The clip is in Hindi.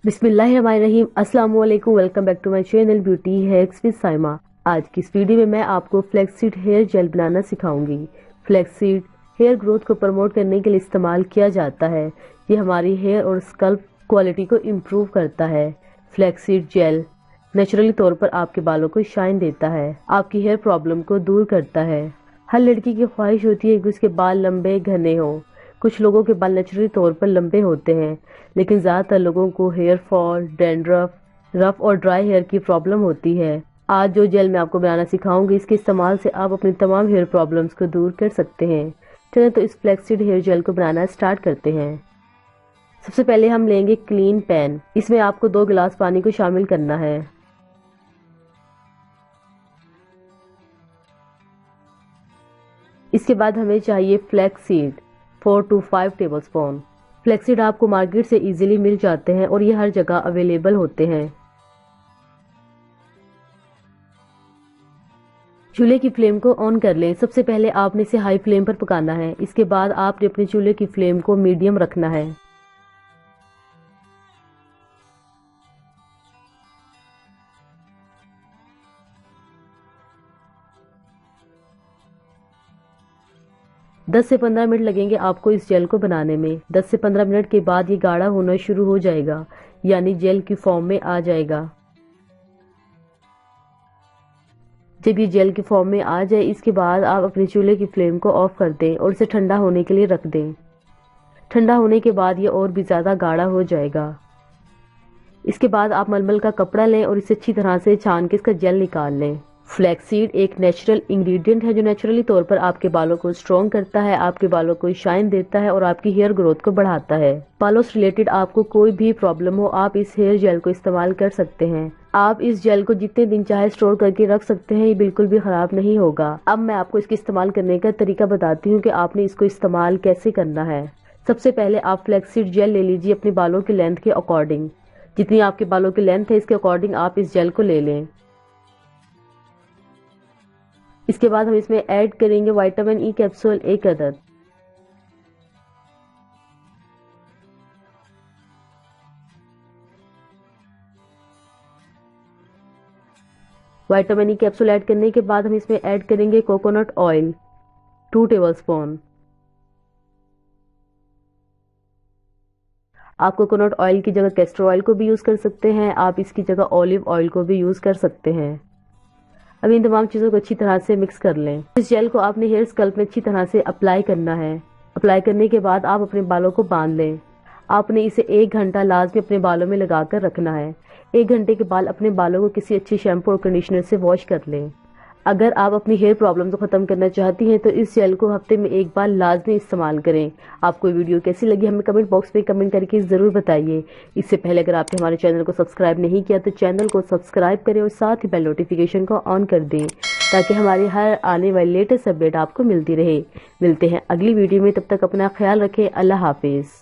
बिस्मिल्लाहिर्रहमानिर्रहीम। अस्सलाम वालेकुम। Welcome back to my channel beauty hacks with Saima. आज की इस वीडियो में मैं आपको फ्लैक्ससीड हेयर जेल बनाना सिखाऊंगी। फ्लैक्ससीड हेयर ग्रोथ को प्रमोट करने के लिए इस्तेमाल किया जाता है। ये हमारी हेयर और स्कल्प क्वालिटी को इम्प्रूव करता है। फ्लैक्ससीड जेल नेचुरली तौर पर आपके बालों को शाइन देता है, आपकी हेयर प्रॉब्लम को दूर करता है। हर लड़की की ख्वाहिश होती है कि उसके बाल लंबे घने हों। कुछ लोगों के बाल नेचुरली तौर पर लंबे होते हैं, लेकिन ज़्यादातर लोगों को हेयर फॉल, डैंड्रफ, रफ और ड्राई हेयर की प्रॉब्लम होती है। आज जो जेल मैं आपको बनाना सिखाऊंगी, इसके इस्तेमाल से आप अपनी तमाम हेयर प्रॉब्लम्स को दूर कर सकते हैं। चलें तो इस फ्लैक्ससीड हेयर जेल को बनाना स्टार्ट करते हैं। सबसे पहले हम लेंगे क्लीन पैन। इसमें आपको 2 गिलास पानी को शामिल करना है। इसके बाद हमें चाहिए फ्लैक्ससीड 4 to 5 टेबलस्पून। फ्लैक्ससीड आपको मार्केट से इजीली मिल जाते हैं और ये हर जगह अवेलेबल होते हैं। चूल्हे की फ्लेम को ऑन कर लें। सबसे पहले आपने इसे हाई फ्लेम पर पकाना है। इसके बाद आपने अपने चूल्हे की फ्लेम को मीडियम रखना है। दस से 15 मिनट लगेंगे आपको इस जेल को बनाने में। 10 से 15 मिनट के बाद ये गाढ़ा होना शुरू हो जाएगा, यानी जेल की फॉर्म में आ जाएगा। जब ये जेल की फॉर्म में आ जाए, इसके बाद आप अपने चूल्हे की फ्लेम को ऑफ कर दें और इसे ठंडा होने के लिए रख दें। ठंडा होने के बाद ये और भी ज़्यादा गाढ़ा हो जाएगा। इसके बाद आप मलमल का कपड़ा लें और इसे अच्छी तरह से छान के इसका जेल निकाल लें। फ्लैक्ससीड एक नेचुरल इंग्रेडिएंट है जो नेचुरली तौर पर आपके बालों को स्ट्रॉन्ग करता है, आपके बालों को शाइन देता है और आपकी हेयर ग्रोथ को बढ़ाता है। बालों से रिलेटेड आपको कोई भी प्रॉब्लम हो, आप इस हेयर जेल को इस्तेमाल कर सकते हैं। आप इस जेल को जितने दिन चाहे स्टोर करके रख सकते हैं, ये बिल्कुल भी खराब नहीं होगा। अब मैं आपको इसके इस्तेमाल करने का तरीका बताती हूँ कि आपने इसको इस्तेमाल कैसे करना है। सबसे पहले आप फ्लैक्ससीड जेल ले लीजिए अपने बालों की लेंथ के अकॉर्डिंग। जितनी आपके बालों की लेंथ है, इसके अकॉर्डिंग आप इस जेल को ले लें। इसके बाद हम इसमें ऐड करेंगे विटामिन ई कैप्सूल 1 अदद। विटामिन ई कैप्सूल ऐड करने के बाद हम इसमें ऐड करेंगे कोकोनट ऑयल 2 टेबलस्पून। आप कोकोनट ऑयल की जगह कैस्टर ऑयल को भी यूज़ कर सकते हैं। आप इसकी जगह ऑलिव ऑयल को भी यूज़ कर सकते हैं। अब इन तमाम चीज़ों को अच्छी तरह से मिक्स कर लें। इस जेल को आपने हेयर स्कल्प में अच्छी तरह से अप्लाई करना है। अप्लाई करने के बाद आप अपने बालों को बांध लें। आपने इसे 1 घंटा लाजमी अपने बालों में लगाकर रखना है। 1 घंटे के बाद अपने बालों को किसी अच्छे शैम्पू और कंडीशनर से वॉश कर लें। अगर आप अपनी हेयर प्रॉब्लम को ख़त्म करना चाहती हैं तो इस जेल को हफ्ते में 1 बार लाजमी इस्तेमाल करें। आपको वीडियो कैसी लगी हमें कमेंट बॉक्स में कमेंट करके ज़रूर बताइए। इससे पहले अगर आपने हमारे चैनल को सब्सक्राइब नहीं किया तो चैनल को सब्सक्राइब करें और साथ ही बेल नोटिफिकेशन को ऑन कर दें, ताकि हमारी हर आने वाली लेटेस्ट अपडेट आपको मिलती रहे। मिलते हैं अगली वीडियो में, तब तक अपना ख्याल रखें। अल्लाह हाफिज़।